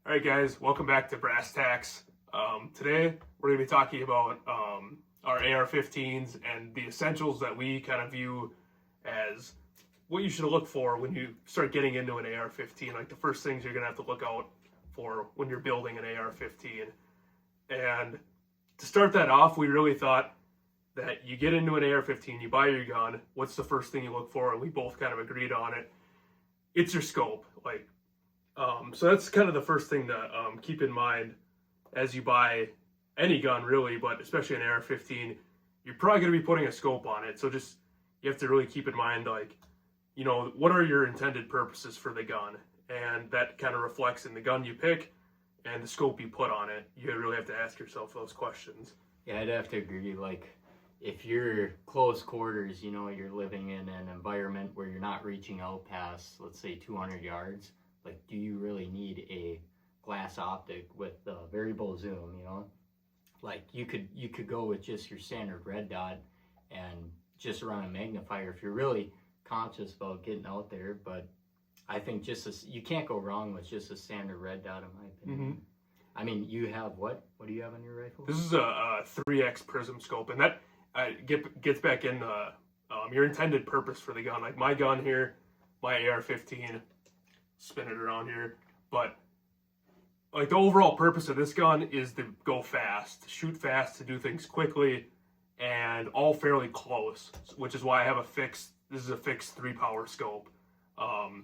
All right, guys, welcome back to Brass Tacks. Today, we're going to be talking about our AR-15s and the essentials that we kind of view as what you should look for when you start getting into an AR-15, like the first things you're going to have to look out for when you're building an AR-15. And to start that off, we really thought that you get into an AR-15, you buy your gun, what's the first thing you look for? And we both kind of agreed on it. It's your scope. So that's kind of the first thing to keep in mind as you buy any gun, really, but especially an AR-15. You're probably going to be putting a scope on it. So just, you have to really keep in mind, what are your intended purposes for the gun? And that kind of reflects in the gun you pick and the scope you put on it. You really have to ask yourself those questions. Yeah, I'd have to agree. If you're close quarters, you're living in an environment where you're not reaching out past, let's say, 200 yards. Do you really need a glass optic with variable zoom? You could go with just your standard red dot and just run a magnifier if you're really conscious about getting out there. But I think you can't go wrong with just a standard red dot, in my opinion. Mm-hmm. I mean, you have what? What do you have on your rifle? This is a 3x prism scope, and that gets back in your intended purpose for the gun. Like my gun here, my AR-15. Spin it around here, but the overall purpose of this gun is to go fast, to shoot fast, to do things quickly, and all fairly close, which is why I have this is a fixed 3-power scope. And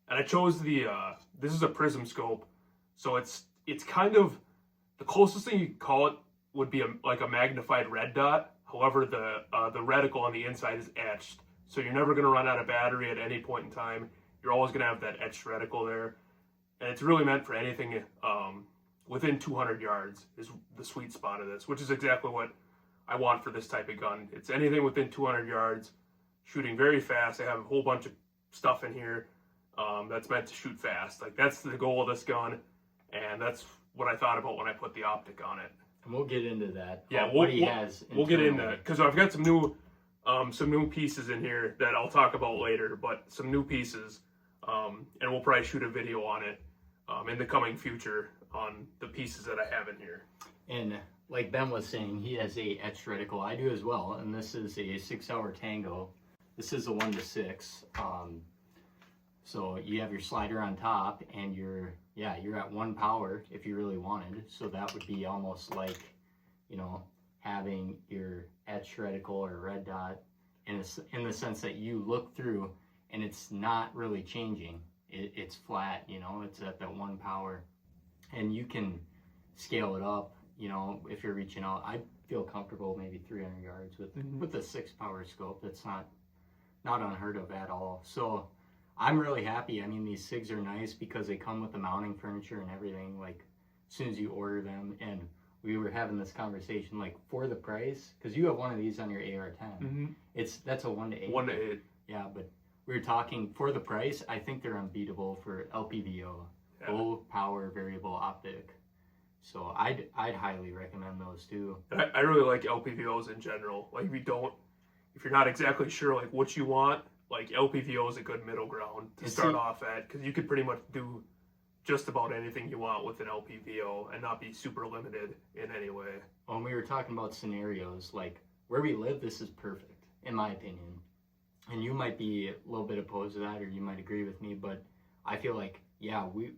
I chose this is a prism scope, so it's kind of, the closest thing you could call it would be a magnified red dot. However, the reticle on the inside is etched, so you're never going to run out of battery at any point in time. You're always going to have that etched reticle there. And it's really meant for anything within 200 yards is the sweet spot of this, which is exactly what I want for this type of gun. It's anything within 200 yards, shooting very fast. I have a whole bunch of stuff in here that's meant to shoot fast. That's the goal of this gun, and that's what I thought about when I put the optic on it. And we'll get into that. Yeah, we'll get into it, because I've got some new pieces in here that I'll talk about later, but some new pieces. And we'll probably shoot a video on it in the coming future on the pieces that I have in here. And like Ben was saying, he has a etched reticle. I do as well, and this is a 6-hour Tango. This is a 1-to-6. So you have your slider on top, and you're at 1 power if you really wanted. So that would be almost like, having your etched reticle or red dot in the sense that you look through and it's not really changing. It's flat, it's at that 1 power. And you can scale it up, if you're reaching out. I feel comfortable maybe 300 yards with the 6-power scope. That's not unheard of at all. So I'm really happy. I mean, these SIGs are nice because they come with the mounting furniture and everything, as soon as you order them. And we were having this conversation, for the price, because you have one of these on your AR-10. Mm-hmm. That's a 1-to-8. 1-to-8. Yeah, but we were talking, for the price, I think they're unbeatable for LPVO, low power variable optic. So I'd highly recommend those too. I really like LPVOs in general. If you're not exactly sure what you want, LPVO is a good middle ground to start off at, because you could pretty much do just about anything you want with an LPVO and not be super limited in any way. When we were talking about scenarios, where we live, this is perfect, in my opinion. And you might be a little bit opposed to that, or you might agree with me, but I feel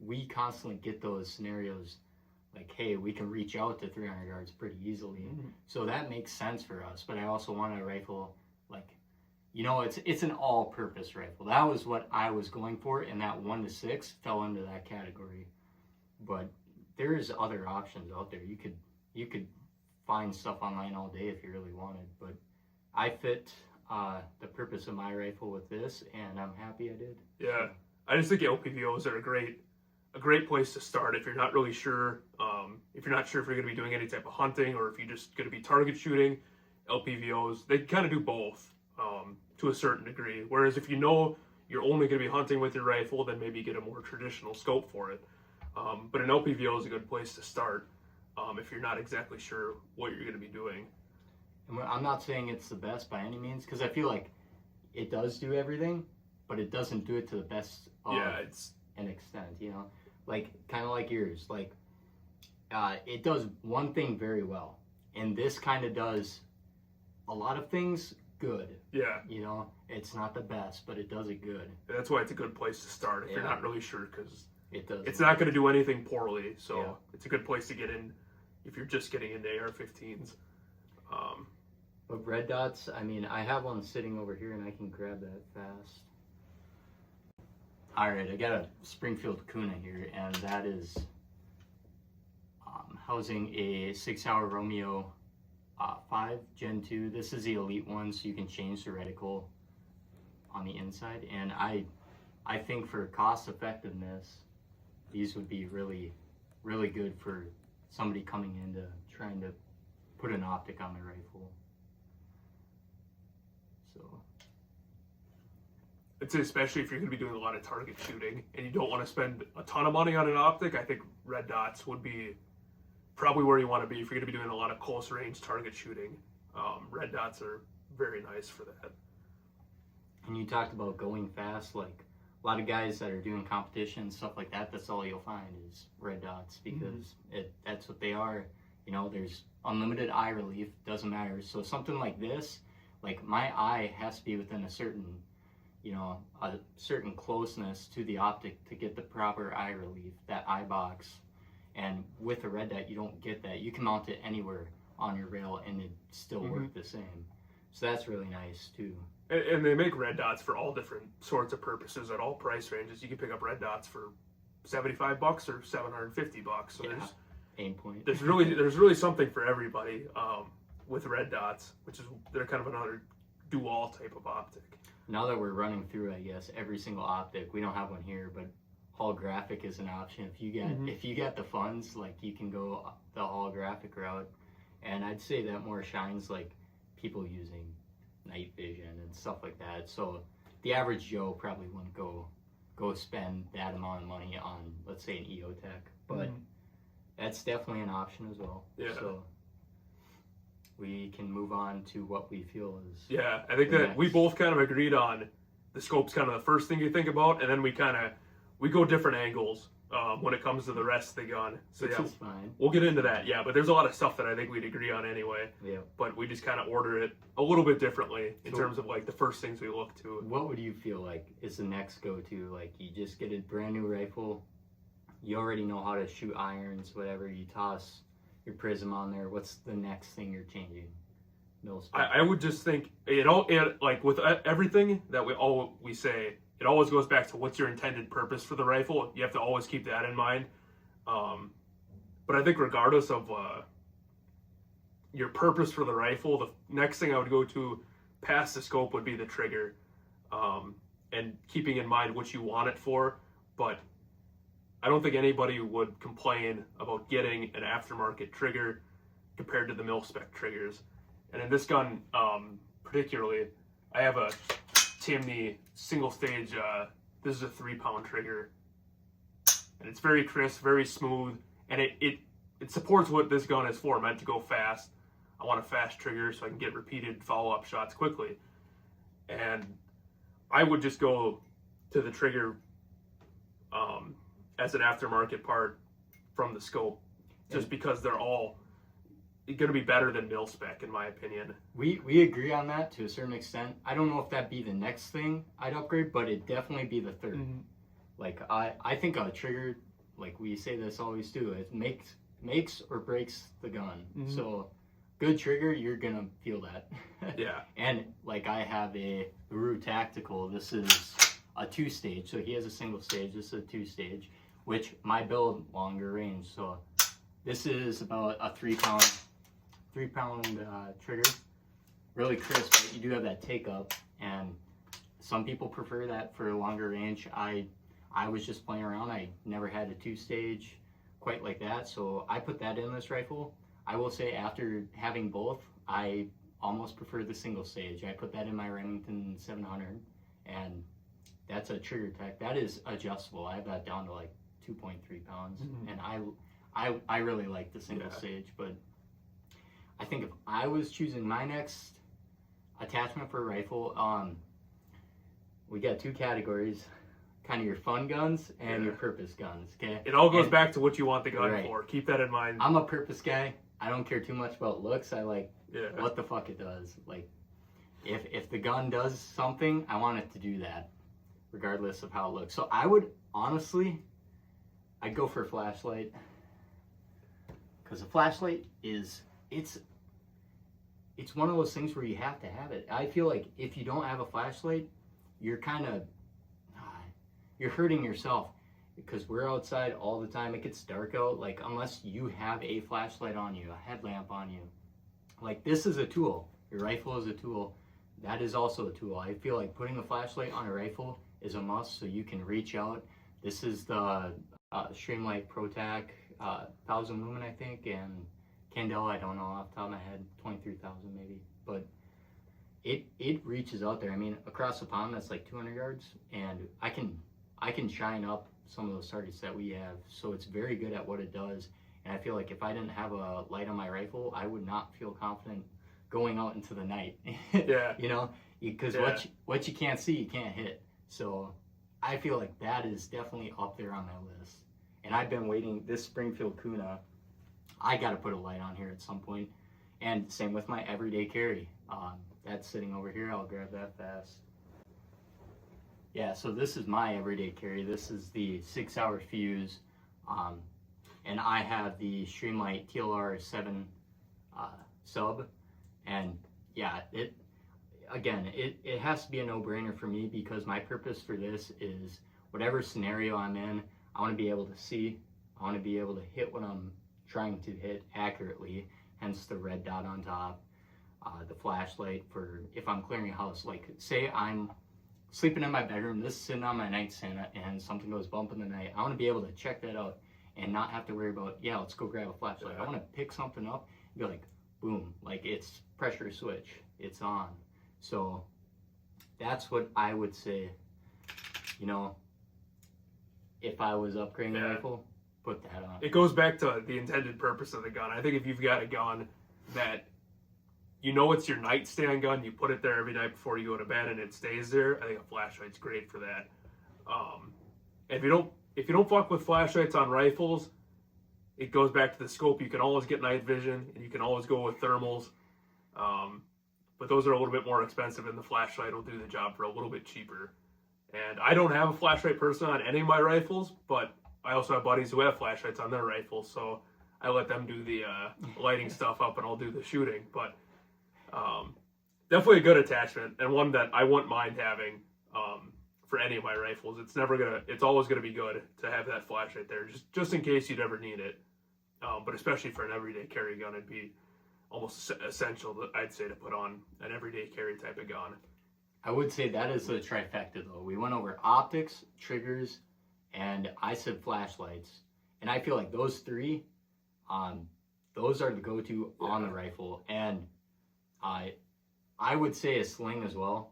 we constantly get those scenarios hey, we can reach out to 300 yards pretty easily. Mm-hmm. So that makes sense for us, but I also want a rifle, it's an all-purpose rifle. That was what I was going for, and that 1-to-6 fell into that category. But there's other options out there. You could find stuff online all day if you really wanted, but I fit the purpose of my rifle with this, and I'm happy I did. Yeah, I just think LPVOs are a great place to start if you're not really sure. If you're not sure if you're going to be doing any type of hunting or if you're just going to be target shooting, LPVOs, they kind of do both to a certain degree. Whereas if you're only going to be hunting with your rifle, then maybe get a more traditional scope for it. But an LPVO is a good place to start if you're not exactly sure what you're going to be doing. And I'm not saying it's the best by any means, because I feel like it does do everything, but it doesn't do it to the best of an extent, like kind of like yours. Like it does one thing very well, and this kind of does a lot of things good. Yeah. You know, it's not the best, but it does it good. And that's why it's a good place to start if you're Yeah. not really sure, because It does. it's not going to do anything poorly. So Yeah. it's a good place to get in if you're just getting into AR-15s. But red dots, I mean, I have one sitting over here, and I can grab that fast. All right, I got a Springfield Kuna here, and that is housing a 6-hour Romeo 5 Gen 2. This is the elite one, so you can change the reticle on the inside. And I think for cost effectiveness, these would be really, really good for somebody coming into trying to put an optic on the rifle. So I'd say especially if you're going to be doing a lot of target shooting and you don't want to spend a ton of money on an optic, I think red dots would be probably where you want to be if you're going to be doing a lot of close range target shooting. Red dots are very nice for that. And you talked about going fast, like a lot of guys that are doing competition, stuff like that, that's all you'll find is red dots, because that's what they are. You know, there's unlimited eye relief, doesn't matter. So something like this, like my eye has to be within a certain, you know, a certain closeness to the optic to get the proper eye relief, that eye box. And with a red dot, you don't get that. You can mount it anywhere on your rail and it still work the same. So that's really nice too. And they make red dots for all different sorts of purposes at all price ranges. You can pick up red dots for $75 or $750. So Yeah. Aim point. there's really something for everybody with red dots, which is they're kind of another dual type of optic. Now that we're running through, I guess, every single optic, we don't have one here, but holographic is an option. If you get if you got the funds, like you can go the holographic route, and I'd say that more shines like people using night vision and stuff like that. So the average Joe probably wouldn't go spend that amount of money on, let's say, an EOTech, but that's definitely an option as well. Yeah. So we can move on to what we feel is. Yeah, I think that we both kind of agreed on the scope's kind of the first thing you think about, and then we go different angles when it comes to the rest of the gun. So Which yeah, is fine. we'll get into that. Yeah, but there's a lot of stuff that I think we'd agree on anyway. Yeah. But we just kind of order it a little bit differently in terms of like the first things we look to. What would you feel like is the next go-to? Like you just get a brand new rifle, you already know how to shoot irons, whatever, you toss your prism on there. What's the next thing you're changing? I would just think like with everything that we say, it always goes back to what's your intended purpose for the rifle. You have to always keep that in mind. But I think regardless of your purpose for the rifle, the next thing I would go to past the scope would be the trigger, and keeping in mind what you want it for. But I don't think anybody would complain about getting an aftermarket trigger compared to the mil-spec triggers. And in this gun, particularly, I have a Timney single stage, this is a 3-pound trigger. And it's very crisp, very smooth, and it supports what this gun is for, meant to go fast. I want a fast trigger so I can get repeated follow-up shots quickly. And I would just go to the trigger as an aftermarket part from the scope, just because they're all going to be better than mil-spec, in my opinion. We agree on that to a certain extent. I don't know if that'd be the next thing I'd upgrade, but it'd definitely be the third. Like I think a trigger, like we say this always too, it makes or breaks the gun. So good trigger, you're gonna feel that. Yeah. And like I have a Rue Tactical. This is a 2-stage, so he has a single stage. This is a 2-stage, which my build longer range. So this is about a 3-pound trigger, really crisp, but you do have that take up, and some people prefer that for a longer range. I was just playing around. I never had a 2-stage quite like that, so I put that in this rifle. I will say after having both, I almost prefer the single stage. I put that in my Remington 700, and that's a trigger tech. That is adjustable. I have that down to like 2.3 pounds, and I really like the single stage, but I think if I was choosing my next attachment for a rifle, we got 2 categories, kind of your fun guns and your purpose guns. Okay. It all goes back to what you want the gun Right. for. Keep that in mind. I'm a purpose guy. I don't care too much about looks. I like Yeah. what the fuck it does. Like, if the gun does something, I want it to do that, regardless of how it looks. So I would honestly, I'd go for a flashlight, because a flashlight is it's one of those things where you have to have it. I feel like if you don't have a flashlight, you're kind of you're hurting yourself, because we're outside all the time. It gets dark out. Like, unless you have a flashlight on you, a headlamp on you, like, this is a tool. Your rifle is a tool. That is also a tool. I feel like putting a flashlight on a rifle is a must, so you can reach out. This is the Streamlight ProTac 1000 lumen, I think, and Candela, I don't know off the top of my head, 23,000 maybe, but it reaches out there. I mean, across the pond, that's like 200 yards, and I can shine up some of those targets that we have, so it's very good at what it does. And I feel like if I didn't have a light on my rifle, I would not feel confident going out into the night. Yeah. You know, because what you can't see, you can't hit. So I feel like that is definitely up there on my list. And I've been waiting, this Springfield Kuna, I got to put a light on here at some point. And same with my everyday carry. That's sitting over here. I'll grab that fast. Yeah, so this is my everyday carry. This is the 6-hour fuse. And I have the Streamlight TLR7 sub. And yeah, it has to be a no-brainer for me, because my purpose for this is whatever scenario I'm in, I want to be able to see. I want to be able to hit what I'm trying to hit accurately, hence the red dot on top. The flashlight for if I'm clearing a house. Like, say I'm sleeping in my bedroom, this is sitting on my nightstand, and something goes bump in the night. I want to be able to check that out and not have to worry about, yeah, let's go grab a flashlight. I want to pick something up and be like, boom, like, it's pressure switch, it's on. So that's what I would say. You know, if I was upgrading a rifle, put that on. It goes back to the intended purpose of the gun. I think if you've got a gun that you know it's your nightstand gun, you put it there every night before you go to bed and it stays there, I think a flashlight's great for that. If you don't fuck with flashlights on rifles, it goes back to the scope. You can always get night vision, and you can always go with thermals. But those are a little bit more expensive, and the flashlight will do the job for a little bit cheaper. And I don't have a flashlight personally on any of my rifles, but I also have buddies who have flashlights on their rifles, so I let them do the lighting stuff up, and I'll do the shooting. But definitely a good attachment, and one that I wouldn't mind having for any of my rifles. It's always gonna be good to have that flashlight there, just in case you'd ever need it. But especially for an everyday carry gun, it'd be almost essential, I'd say, to put on an everyday carry type of gun. I would say that is the trifecta, though. We went over optics, triggers, and I said flashlights. And I feel like those three, those are the go-to on the rifle. And I would say a sling as well.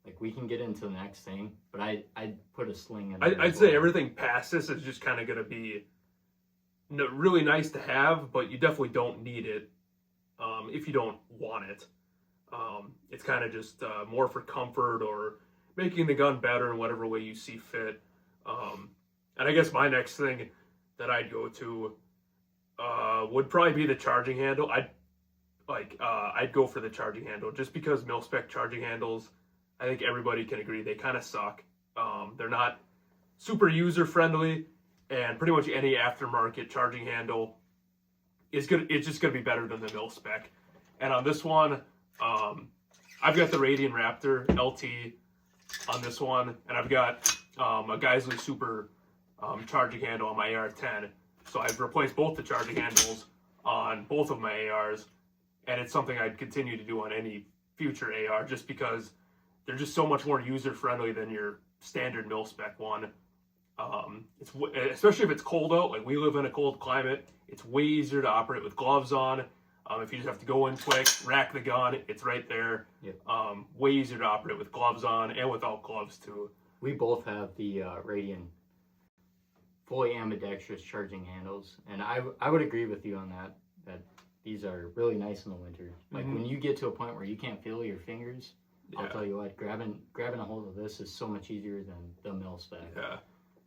Like, we can get into the next thing, but I'd put a sling in there. I'd say everything past this is just kind of going to be really nice to have, but you definitely don't need it if you don't want it. It's kind of just more for comfort or making the gun better in whatever way you see fit. And I guess my next thing that I'd go to would probably be the charging handle. I'd go for the charging handle, just because mil-spec charging handles, I think everybody can agree, they kind of suck. They're not super user-friendly, and pretty much any aftermarket charging handle is good. It's just going to be better than the mil-spec. And on this one, I've got the Radian Raptor LT on this one, and I've got a Geisley Super charging handle on my AR10. So I've replaced both the charging handles on both of my ARs, and it's something I'd continue to do on any future AR, just because they're just so much more user-friendly than your standard mil-spec one. It's especially if it's cold out, like we live in a cold climate, it's way easier to operate with gloves on. If you just have to go in quick, rack the gun, it's right there. Yep. Way easier to operate with gloves on and without gloves too. We both have the Radian fully ambidextrous charging handles, and I would agree with you on that these are really nice in the winter. Like, when you get to a point where you can't feel your fingers, I'll tell you what, grabbing a hold of this is so much easier than the mil spec. Yeah.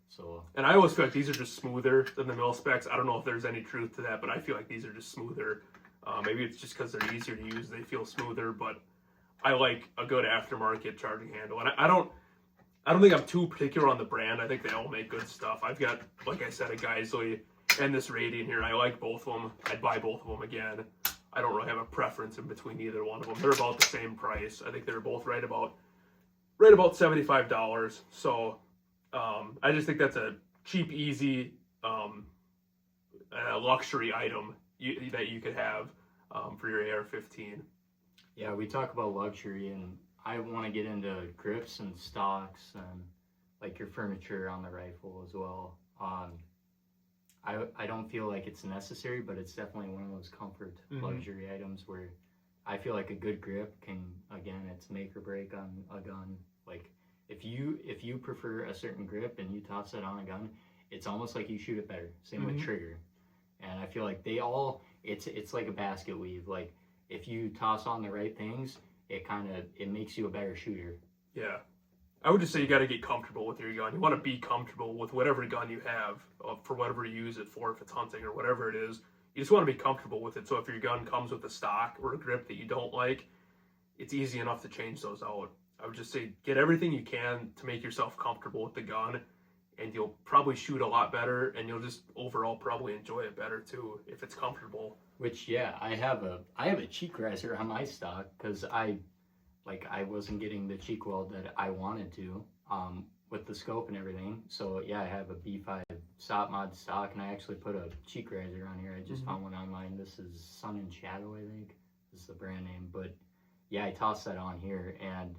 So. And I always feel like these are just smoother than the mil specs. I don't know if there's any truth to that, but I feel like these are just smoother. Maybe it's just because they're easier to use, they feel smoother. But I like a good aftermarket charging handle, and I don't think I'm too particular on the brand. I think they all make good stuff. I've got, like I said, a Geisley and this Radiant here. I like both of them. I'd buy both of them again. I don't really have a preference in between either one of them. They're about the same price. I think they're both right about $75. So I just think that's a cheap, easy luxury item that you could have for your AR-15. Yeah, we talk about luxury, and I want to get into grips and stocks and like your furniture on the rifle as well. I don't feel like it's necessary, but it's definitely one of those comfort luxury items where I feel like a good grip can, again, it's make or break on a gun. Like if you prefer a certain grip and you toss it on a gun, it's almost like you shoot it better. Same with trigger. And I feel like they all, it's like a basket weave. Like if you toss on the right things, it makes you a better shooter. Yeah. I would just say you got to get comfortable with your gun. You want to be comfortable with whatever gun you have for whatever you use it for, if it's hunting or whatever it is. You just want to be comfortable with it. So if your gun comes with a stock or a grip that you don't like, it's easy enough to change those out. I would just say get everything you can to make yourself comfortable with the gun, and you'll probably shoot a lot better, and you'll just overall probably enjoy it better too if it's comfortable. Which, yeah, I have a cheek riser on my stock because I wasn't getting the cheek weld that I wanted to with the scope and everything. So yeah, I have a B5 Stop Mod stock, and I actually put a cheek riser on here. I just found one online. This is Sun and Shadow, I think. This is the brand name. But yeah, I tossed that on here, and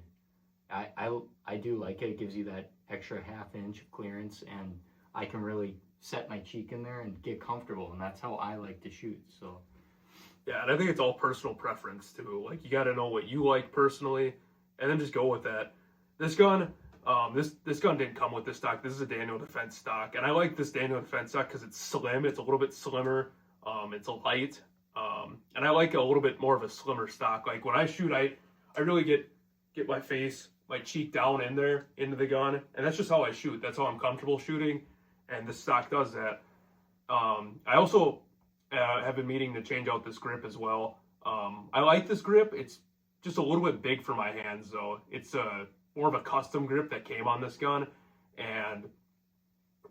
I do like it. It gives you that extra ½ inch of clearance, and I can really set my cheek in there and get comfortable, and that's how I like to shoot. So yeah, and I think it's all personal preference too. Like you got to know what you like personally, and then just go with that. This gun, this gun didn't come with this stock. This is a Daniel Defense stock, and I like this Daniel Defense stock because it's slim. It's a little bit slimmer. It's a light, and I like a little bit more of a slimmer stock. Like when I shoot, I really get my face, my cheek down in there into the gun, and that's just how I shoot. That's how I'm comfortable shooting, and this stock does that. I also have been meaning to change out this grip as well. I like this grip. It's just a little bit big for my hands though. It's more of a custom grip that came on this gun, and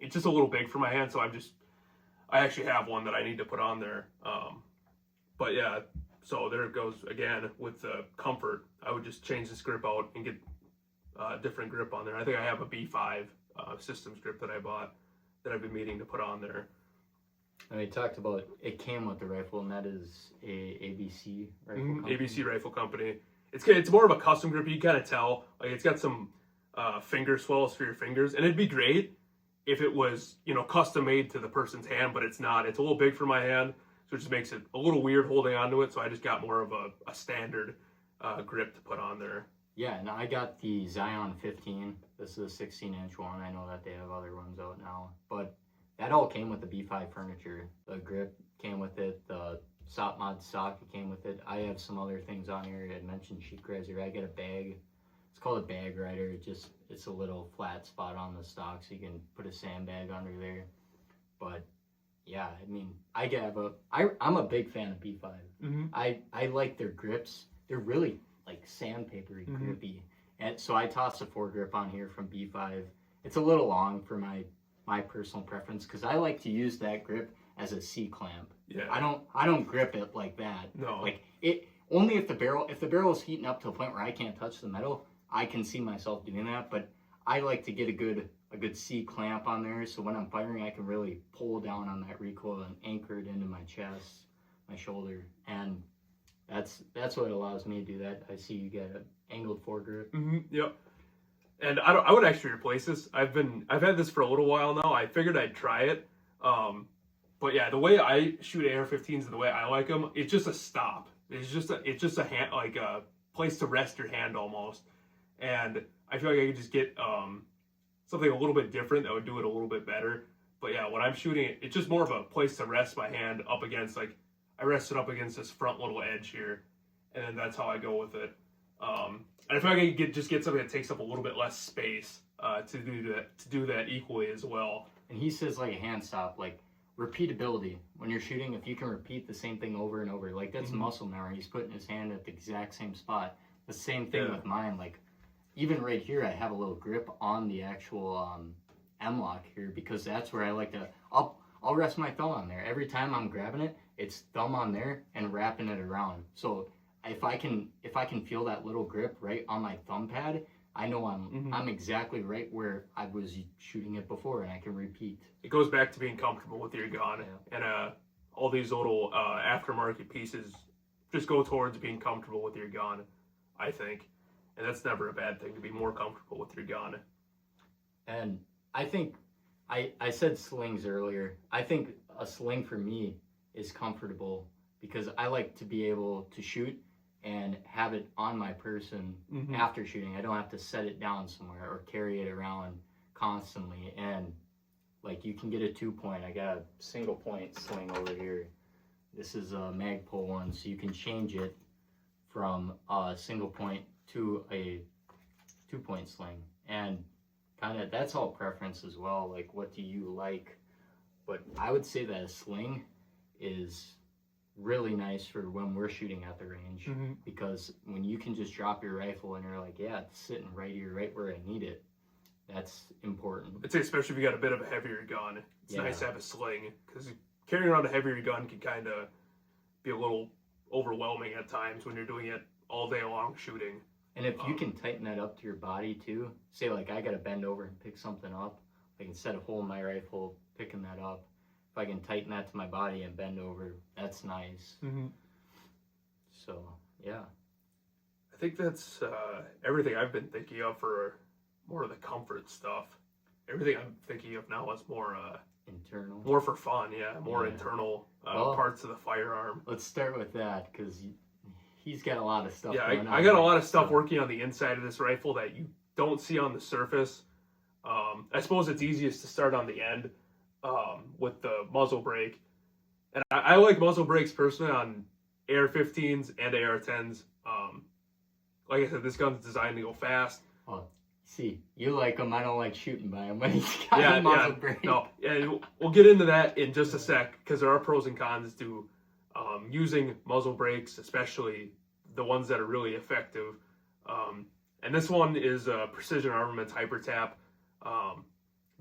it's just a little big for my hand, so I actually have one that I need to put on there. But yeah, so there it goes again with the comfort. I would just change this grip out and get a different grip on there. I think I have a B5 systems grip that I bought that I've been meaning to put on there. And we talked about it came with the rifle, and that is a ABC rifle company. ABC rifle company. It's more of a custom grip. You can kind of tell, like it's got some finger swells for your fingers, and it'd be great if it was, custom made to the person's hand, but it's not. It's a little big for my hand, so it just makes it a little weird holding onto it. So I just got more of a standard grip to put on there. Yeah, and I got the Zion 15. This is a 16-inch one. I know that they have other ones out now, but that all came with the B5 furniture. The grip came with it. The Stop Mod stock came with it. I have some other things on here. I mentioned cheek riser. I got a bag. It's called a bag rider. It's a little flat spot on the stock, so you can put a sandbag under there. But yeah, I mean, I'm a big fan of B5. I like their grips. They're really like sandpapery grippy. And so I tossed a foregrip on here from B5. It's a little long for my personal preference because I like to use that grip as a C-clamp. Yeah. I don't grip it like that. No. Like it only if the barrel is heating up to a point where I can't touch the metal, I can see myself doing that, but I like to get a good C-clamp on there so when I'm firing I can really pull down on that recoil and anchor it into my chest, my shoulder, and that's what allows me to do that. I see you get an angled foregrip. Yep. And I would actually replace this. I've had this for a little while now. I figured I'd try it. But yeah, the way I shoot AR-15s and the way I like them, it's just a stop. It's just a hand, like a place to rest your hand almost. And I feel like I could just get something a little bit different that would do it a little bit better. But yeah, when I'm shooting it, it's just more of a place to rest my hand up against, like I rest it up against this front little edge here, and then that's how I go with it. And I feel like I could just get something that takes up a little bit less space to do that equally as well. And he says like a hand stop, like repeatability. When you're shooting, if you can repeat the same thing over and over, like that's muscle memory. He's putting his hand at the exact same spot. The same thing with mine. Like even right here, I have a little grip on the actual M-lock here because that's where I like to. I'll rest my thumb on there every time I'm grabbing it. It's thumb on there and wrapping it around. So if I can feel that little grip right on my thumb pad, I know I'm exactly right where I was shooting it before, and I can repeat. It goes back to being comfortable with your gun, and all these little aftermarket pieces just go towards being comfortable with your gun, I think, and that's never a bad thing to be more comfortable with your gun. And I think I said slings earlier. I think a sling for me is comfortable because I like to be able to shoot and have it on my person after shooting. I don't have to set it down somewhere or carry it around constantly. And like you can get a 2-point. I got a single point sling over here. This is a Magpul one, so you can change it from a single point to a 2-point sling. And kind of that's all preference as well. Like what do you like? But I would say that a sling is really nice for when we're shooting at the range because when you can just drop your rifle and you're like, yeah, it's sitting right here, right where I need it. That's important. I'd say especially if you got a bit of a heavier gun, it's nice to have a sling because carrying around a heavier gun can kind of be a little overwhelming at times when you're doing it all day long shooting. And if you can tighten that up to your body too, say like I got to bend over and pick something up, like instead of holding my rifle, picking that up, if I can tighten that to my body and bend over, that's nice. So, yeah. I think that's everything I've been thinking of for more of the comfort stuff. Everything I'm thinking of now is more internal. More for fun, more internal parts of the firearm. Let's start with that because he's got a lot of stuff going on. I got a lot of stuff working on the inside of this rifle that you don't see on the surface. I suppose it's easiest to start on the end. With the muzzle brake. And I like muzzle brakes personally on AR15s and AR10s. Like I said, this gun's designed to go fast. Oh, see, you like them. I don't like shooting by them when he's got a muzzle brake. No, we'll get into that in just a sec because there are pros and cons to using muzzle brakes, especially the ones that are really effective. And this one is a Precision Armaments Hyper Tap.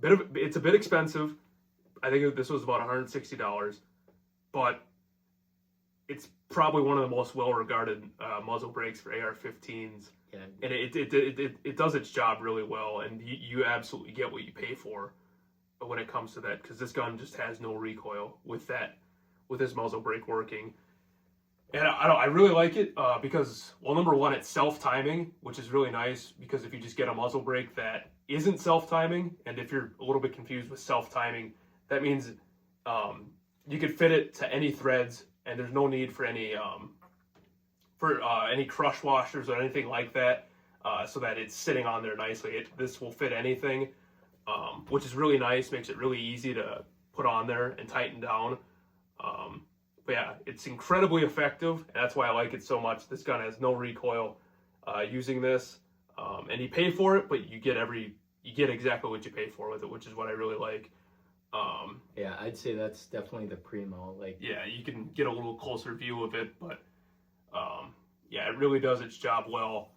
It's a bit expensive. I think this was about $160, but it's probably one of the most well-regarded muzzle brakes for AR-15s, and it does its job really well, and you absolutely get what you pay for when it comes to that, because this gun just has no recoil with this muzzle brake working, and I really like it because, well, number one, it's self-timing, which is really nice, because if you just get a muzzle brake that isn't self-timing, and if you're a little bit confused with self-timing, that means you could fit it to any threads, and there's no need for any crush washers or anything like that, so that it's sitting on there nicely. This will fit anything, which is really nice. Makes it really easy to put on there and tighten down. But yeah, it's incredibly effective, and that's why I like it so much. This gun has no recoil using this, and you pay for it, but you get exactly what you pay for with it, which is what I really like. Yeah, I'd say that's definitely the primo. Like, yeah, you can get a little closer view of it, but yeah, it really does its job well.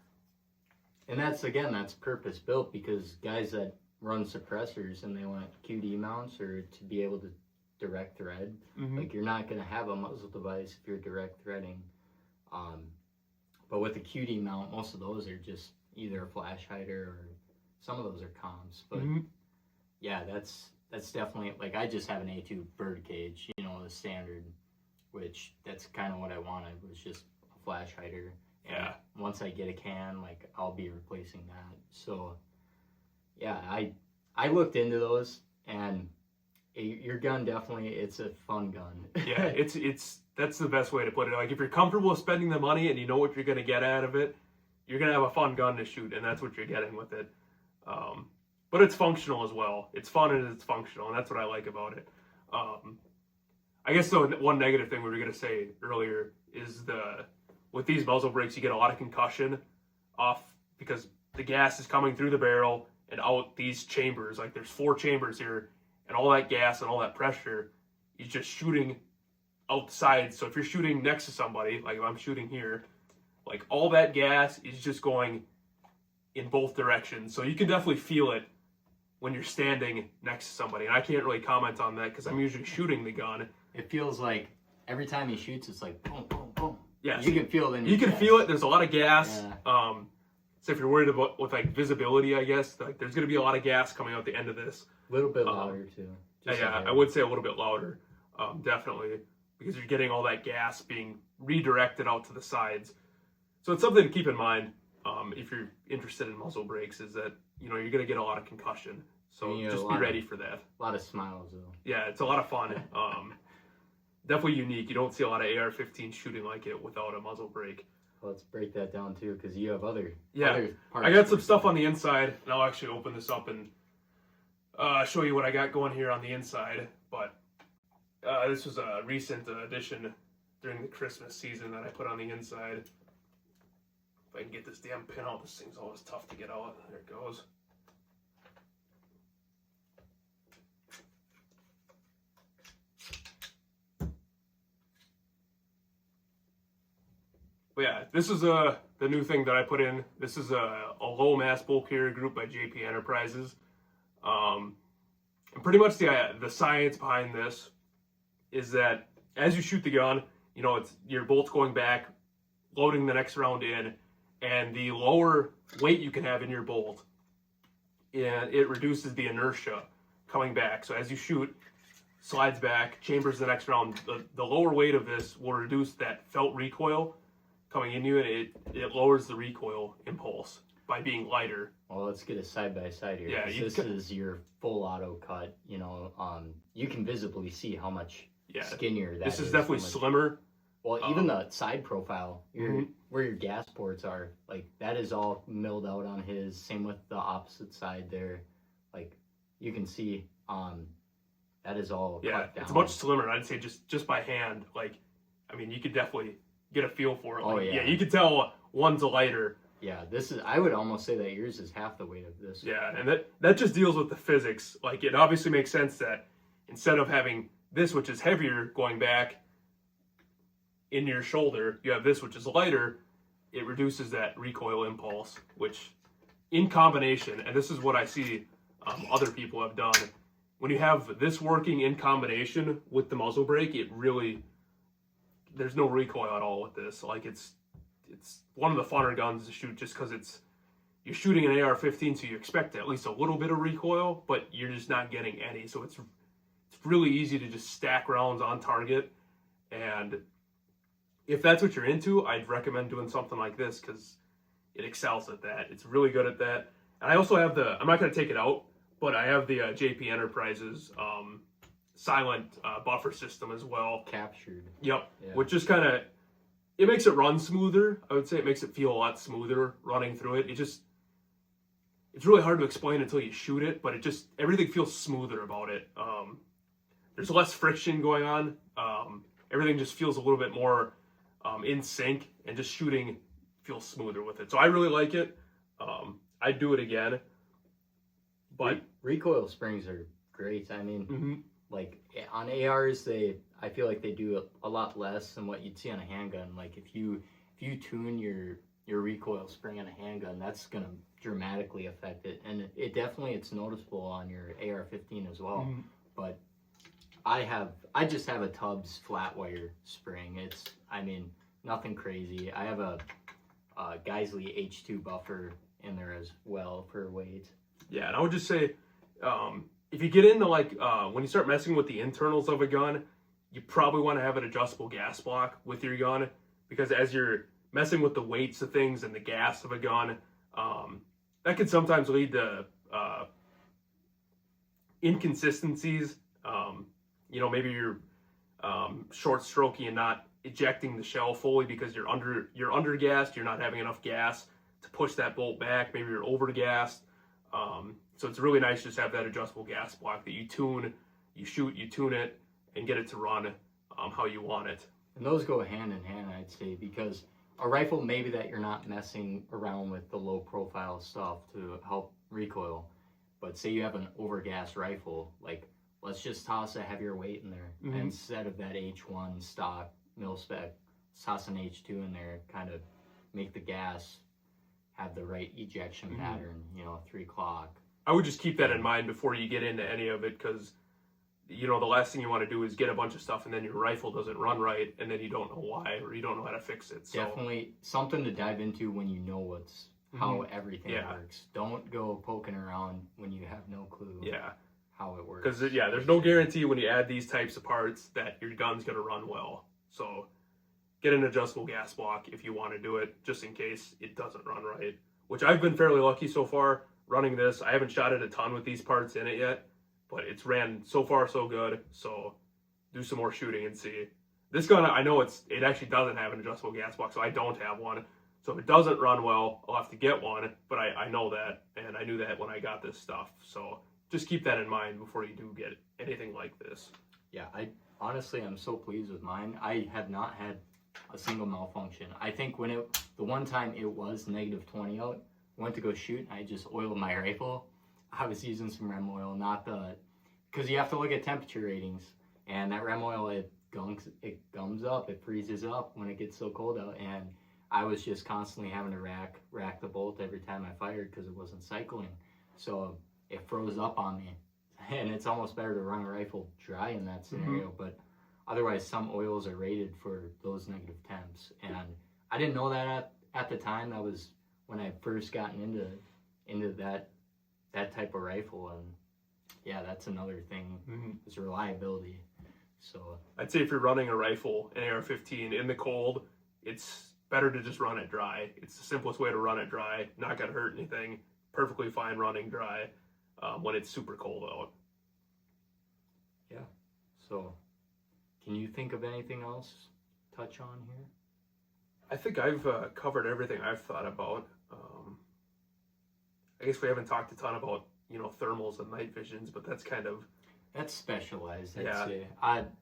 And that's purpose built because guys that run suppressors and they want QD mounts or to be able to direct thread, like you're not going to have a muzzle device if you're direct threading. But with a QD mount, most of those are just either a flash hider or some of those are comms. But yeah, that's definitely, like, I just have an A2 bird cage, the standard, which that's kind of what I wanted, was just a flash hider. Yeah. And once I get a can, like, I'll be replacing that. So yeah, I looked into those, and your gun definitely, it's a fun gun. Yeah, that's the best way to put it. Like, if you're comfortable with spending the money and you know what you're going to get out of it, you're going to have a fun gun to shoot, and that's what you're getting with it. But it's functional as well. It's fun and it's functional, and that's what I like about it. I guess the one negative thing we were going to say earlier is with these muzzle brakes, you get a lot of concussion off because the gas is coming through the barrel and out these chambers. Like there's 4 chambers here, and all that gas and all that pressure is just shooting out the sides. So if you're shooting next to somebody, like if I'm shooting here, like all that gas is just going in both directions. So you can definitely feel it when you're standing next to somebody. And I can't really comment on that because I'm usually shooting the gun. It feels like every time he shoots, it's like boom, boom, boom. Yeah, you can feel it in your You can chest. feel it. There's a lot of gas. Yeah. So if you're worried about with like visibility, I guess like there's gonna be a lot of gas coming out the end of this. A little bit louder too. Just Yeah, I would say a little bit louder, definitely, because you're getting all that gas being redirected out to the sides. So it's something to keep in mind if you're interested in muzzle brakes, is that you're going to get a lot of concussion. So just be ready for that. A lot of smiles though. Yeah, it's a lot of fun. Definitely unique. You don't see a lot of AR-15 shooting like it without a muzzle brake. Well, let's break that down too, because you have other I got some stuff on the inside, and I'll actually open this up and show you what I got going here on the inside. But this was a recent addition during the Christmas season that I put on the inside. If I can get this damn pin out, this thing's always tough to get out. There it goes. But yeah, this is the new thing that I put in. This is a low mass bulk carrier group by JP Enterprises. And pretty much the science behind this is that as you shoot the gun, it's your bolt's going back, loading the next round in, and the lower weight you can have in your bolt, and it reduces the inertia coming back. So as you shoot, slides back, chambers the next round. The lower weight of this will reduce that felt recoil coming in you, and it lowers the recoil impulse by being lighter. Well, let's get a side by side here. Yeah, this is your full auto cut. You can visibly see how much skinnier that is. This is definitely slimmer. Well, even the side profile, where your gas ports are, like that is all milled out on his. Same with the opposite side there. Like you can see, that is all cut down. It's much slimmer. I'd say just by hand. Like, I mean, you could definitely get a feel for it. Like, yeah, you could tell one's lighter. Yeah, I would almost say that yours is half the weight of this. Yeah, and that just deals with the physics. Like, it obviously makes sense that instead of having this, which is heavier, going back in your shoulder, you have this, which is lighter. It reduces that recoil impulse, which in combination, and this is what I see other people have done, when you have this working in combination with the muzzle brake, it really, there's no recoil at all with this. Like, it's one of the funner guns to shoot just because you're shooting an AR-15, so you expect at least a little bit of recoil, but you're just not getting any. So it's really easy to just stack rounds on target. And if that's what you're into, I'd recommend doing something like this because it excels at that. It's really good at that. And I also have I'm not going to take it out, but I have the JP Enterprises silent buffer system as well. Captured. Yep. Yeah. Which just kind of, it makes it run smoother. I would say it makes it feel a lot smoother running through it. It's really hard to explain until you shoot it, but everything feels smoother about it. There's less friction going on. Everything just feels a little bit more in sync, and just shooting feels smoother with it. So I really like it. I'd do it again. But recoil springs are great. I mean, like on ARs, I feel like they do a lot less than what you'd see on a handgun. Like if you tune your recoil spring on a handgun, that's gonna dramatically affect it, and it's noticeable on your AR-15 as well. But I just have a Tubbs flat wire spring. Nothing crazy. I have a Geisley H2 buffer in there as well for weight. Yeah, and I would just say, if you get into when you start messing with the internals of a gun, you probably want to have an adjustable gas block with your gun, because as you're messing with the weights of things and the gas of a gun, that could sometimes lead to inconsistencies. Maybe you're short strokey and not ejecting the shell fully because you're under gassed. You're not having enough gas to push that bolt back. Maybe you're over gassed. So it's really nice to just have that adjustable gas block that you tune, you shoot, you tune it, and get it to run how you want it. And those go hand in hand, I'd say, because a rifle maybe that you're not messing around with the low profile stuff to help recoil. But say you have an overgas rifle, like let's just toss a heavier weight in there instead of that H1 stock mil spec. Let's toss an H2 in there, kind of make the gas have the right ejection pattern. 3 o'clock. I would just keep that in mind before you get into any of it, because the last thing you want to do is get a bunch of stuff and then your rifle doesn't run right and then you don't know why or you don't know how to fix it. So definitely something to dive into when you know how everything works. Don't go poking around when you have no clue how it works. Because there's no guarantee when you add these types of parts that your gun's going to run well. So get an adjustable gas block if you want to do it, just in case it doesn't run right, which I've been fairly lucky so far running this. I haven't shot it a ton with these parts in it yet, but it's ran so far so good. So do some more shooting and see. This gun, I know it actually doesn't have an adjustable gas block, so I don't have one. So if it doesn't run well, I'll have to get one, but I know that, and I knew that when I got this stuff. So just keep that in mind before you do get anything like this. Yeah, I'm so pleased with mine. I have not had a single malfunction. I think the one time it was -20 out, went to go shoot, and I just oiled my rifle. I was using some REM oil, because you have to look at temperature ratings, and that REM oil, it gums up, it freezes up when it gets so cold out, and I was just constantly having to rack the bolt every time I fired because it wasn't cycling. So it froze up on me, and it's almost better to run a rifle dry in that scenario, but otherwise some oils are rated for those negative temps, and I didn't know that at the time. That was when I first gotten into that type of rifle, and that's another thing is reliability. So I'd say if you're running a rifle, an AR-15 in the cold, it's better to just run it dry. It's the simplest way to run it dry, not gonna hurt anything, perfectly fine running dry when it's super cold out. Yeah, so can you think of anything else to touch on here? I think I've covered everything I've thought about. I guess we haven't talked a ton about, thermals and night visions, but that's specialized, I'd say.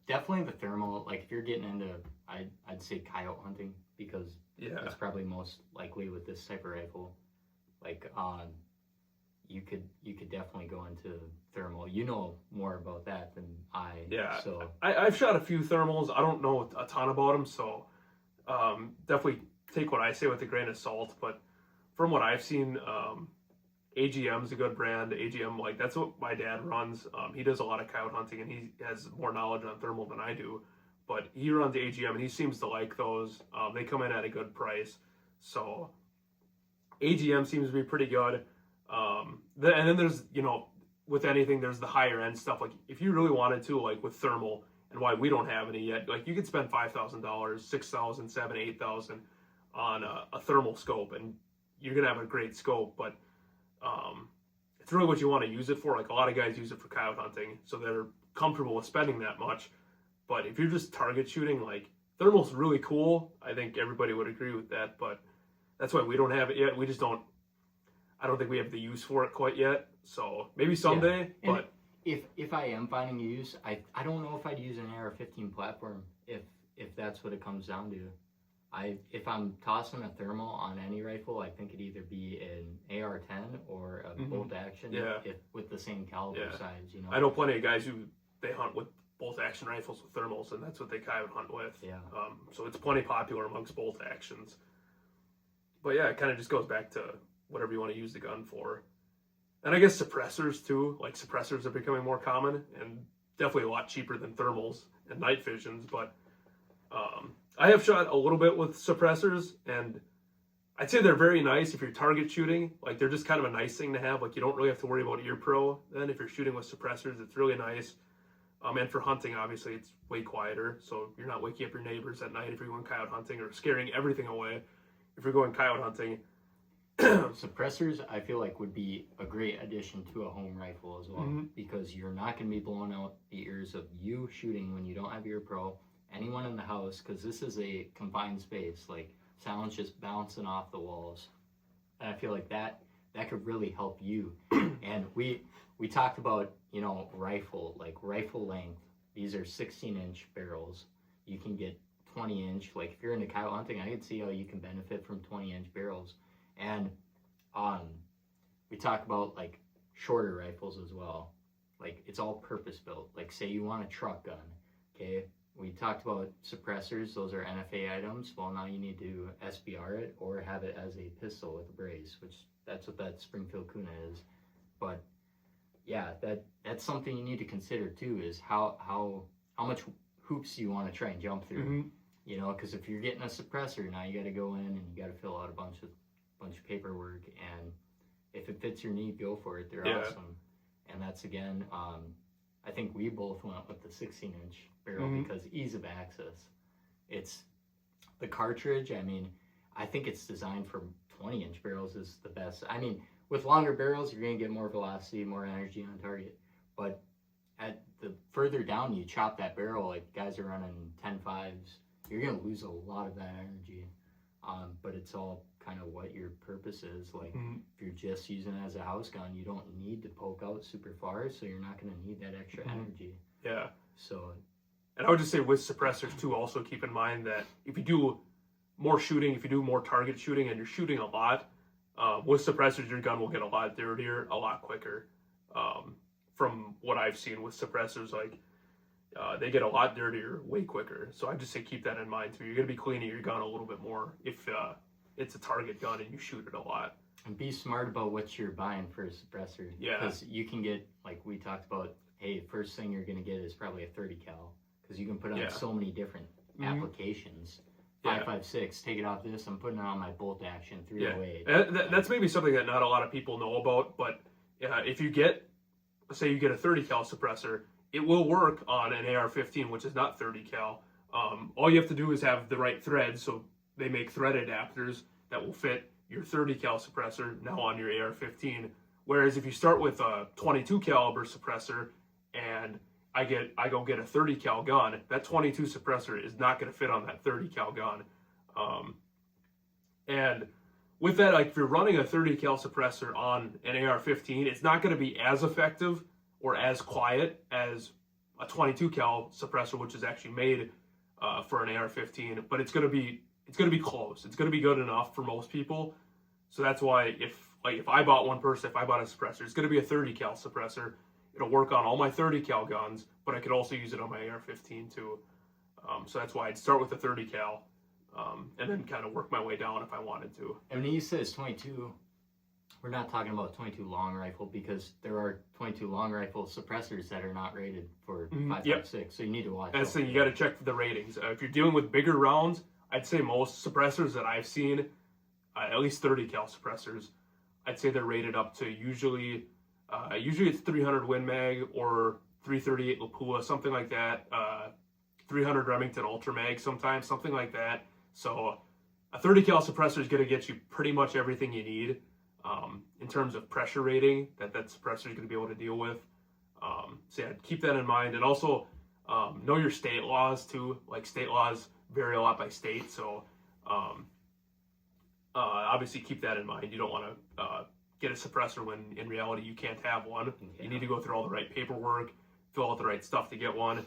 Definitely the thermal, like if you're getting into, I'd say coyote hunting, because that's probably most likely with this type of rifle. Like, you could definitely go into thermal. You know more about that than I. Yeah. So I've shot a few thermals. I don't know a ton about them, so definitely take what I say with a grain of salt. But from what I've seen, AGM's a good brand. AGM, that's what my dad runs. He does a lot of coyote hunting, and he has more knowledge on thermal than I do. But he runs AGM, and he seems to like those. They come in at a good price. So AGM seems to be pretty good. And then there's, with anything, there's the higher end stuff. Like if you really wanted to, like with thermal, and why we don't have any yet, like you could spend $5,000, $6,000, $7,000, $8,000 on a thermal scope, and you're gonna have a great scope. But it's really what you want to use it for. Like a lot of guys use it for coyote hunting, so they're comfortable with spending that much. But if you're just target shooting, like thermal's really cool. I think everybody would agree with that, but that's why we don't have it yet. We just don't. I don't think we have the use for it quite yet. So maybe someday. Yeah. But if I am finding a use, I don't know if I'd use an AR-15 platform if that's what it comes down to. If I'm tossing a thermal on any rifle, I think it'd either be an AR-10 or a bolt action with the same caliber size. I know plenty of guys who they hunt with bolt action rifles with thermals, and that's what they coyote hunt with. Yeah. So it's plenty popular amongst bolt actions. But yeah, it kind of just goes back to whatever you want to use the gun for. And I guess suppressors too. Like suppressors are becoming more common and definitely a lot cheaper than thermals and night visions. But I have shot a little bit with suppressors, and I'd say they're very nice if you're target shooting. Like they're just kind of a nice thing to have. Like you don't really have to worry about ear pro. Then if you're shooting with suppressors, it's really nice. And for hunting, obviously, it's way quieter. So you're not waking up your neighbors at night if you're going coyote hunting, or scaring everything away if you're going coyote hunting. Suppressors, I feel like, would be a great addition to a home rifle as well, because you're not going to be blowing out the ears of you shooting when you don't have ear pro, anyone in the house, because this is a confined space. Like sound's just bouncing off the walls, and I feel like that could really help you. And we talked about rifle length. These are 16-inch barrels. You can get 20-inch. Like if you're into coyote hunting, I could see how you can benefit from 20-inch barrels. And we talk about like shorter rifles as well. Like it's all purpose built. Like say you want a truck gun, okay? We talked about suppressors. Those are NFA items. Well, now you need to SBR it or have it as a pistol with a brace, which that's what that Springfield Kuna is. But yeah, that's something you need to consider too, is how much hoops you want to try and jump through. Mm-hmm. You know, because if you're getting a suppressor, now you got to go in and you got to fill out a bunch of paperwork, and if it fits your need, go for it. They're awesome. And that's again, I think we both went with the 16-inch barrel because ease of access. It's the cartridge. I mean, I think it's designed for 20-inch barrels is the best. I mean, with longer barrels, you're going to get more velocity, more energy on target. But at the further down you chop that barrel, like guys are running 10.5s, you're going to lose a lot of that energy. But it's all kind of what your purpose is. Like if you're just using it as a house gun, you don't need to poke out super far, so you're not going to need that extra energy. Yeah. So, and I would just say with suppressors too, also keep in mind that if you do more shooting, if you do more target shooting and you're shooting a lot, with suppressors, your gun will get a lot dirtier, a lot quicker. From what I've seen with suppressors, like they get a lot dirtier way quicker. So I just say keep that in mind too. You're going to be cleaning your gun a little bit more if it's a target gun and you shoot it a lot. And be smart about what you're buying for a suppressor. Yeah. Because you can get, like we talked about, hey, first thing you're going to get is probably a 30 cal. Because you can put on so many different applications. 5.56, take it off this, I'm putting it on my bolt action 308. That's maybe something that not a lot of people know about, but if you get, say you get a 30 cal suppressor, it will work on an AR15, which is not 30 cal. All you have to do is have the right threads, so they make thread adapters that will fit your 30 cal suppressor now on your AR15. Whereas if you start with a 22 caliber suppressor and I go get a 30 cal gun, that 22 suppressor is not going to fit on that 30 cal gun. And with that, like if you're running a 30 cal suppressor on an AR15, it's not going to be as effective or as quiet as a 22 cal suppressor, which is actually made for an AR15, but it's going to be close. It's going to be good enough for most people. So that's why if I bought a suppressor, it's going to be a 30 cal suppressor. It'll work on all my 30 cal guns, but I could also use it on my AR15 too. So that's why I'd start with the 30 cal and then kind of work my way down if I wanted to. And when you say it's 22, we're not talking about 22 long rifle, because there are 22 long rifle suppressors that are not rated for 5.56. So you need to watch. That's the thing, you got to check for the ratings. If you're dealing with bigger rounds, I'd say most suppressors that I've seen, at least 30 cal suppressors, I'd say they're rated up to usually it's 300 Win Mag or 338 Lapua, something like that. 300 Remington Ultra Mag sometimes, something like that. So a 30 cal suppressor is going to get you pretty much everything you need in terms of pressure rating that suppressor is going to be able to deal with. So yeah, keep that in mind. And also know your state laws too. Like state laws vary a lot by state. So obviously keep that in mind. You don't want to get a suppressor when in reality you can't have one. You need to go through all the right paperwork, fill out the right stuff to get one.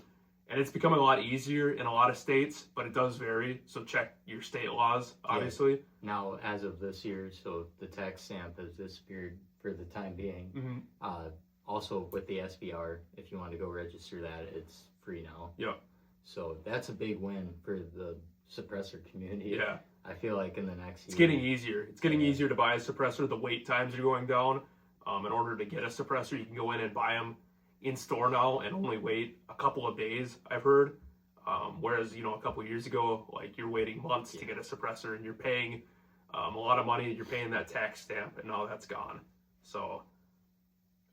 And it's becoming a lot easier in a lot of states, but it does vary. So check your state laws, obviously. Yeah. Now, as of this year, so the tax stamp has disappeared for the time being. Also, with the SBR, if you want to go register that, it's free now. Yeah. So that's a big win for the suppressor community. Yeah. I feel like in the next year. It's getting easier. It's getting easier to buy a suppressor. The wait times are going down. In order to get a suppressor, you can go in and buy them in store now and only wait a couple of days, I've heard. Whereas, a couple of years ago, like you're waiting months to get a suppressor and you're paying a lot of money. You're paying that tax stamp and now that's gone. So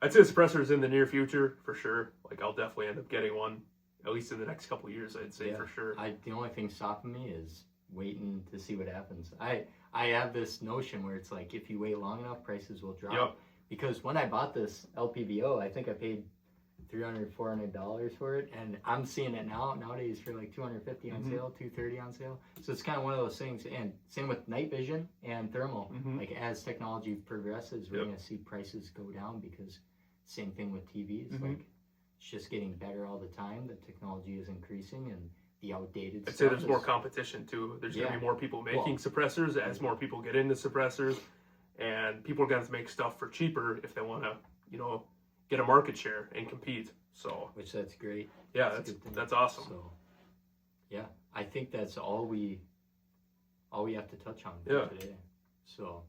I'd say the suppressor is in the near future for sure. Like I'll definitely end up getting one, at least in the next couple of years, I'd say for sure. The only thing stopping me is waiting to see what happens. I have this notion where it's like if you wait long enough, prices will drop. Yep. Because when I bought this LPVO, I think I paid $300, $400 for it, and I'm seeing it nowadays for like $250 on sale, $230 on sale. So it's kind of one of those things. And same with night vision and thermal. Like as technology progresses, we're going to see prices go down, because same thing with TVs. Like it's just getting better all the time. The technology is increasing, and the outdated I'd stuff. say there's more competition too. There's going to be more people making suppressors as more people get into suppressors, and people are going to make stuff for cheaper if they want to, you know, get a market share and compete. So, which that's great. Yeah, that's awesome. So, yeah, I think that's all we have to touch on Yeah. today. So,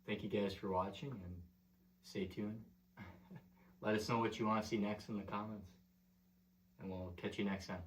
thank you guys for watching, and stay tuned. Let us know what you want to see next in the comments, and we'll catch you next time.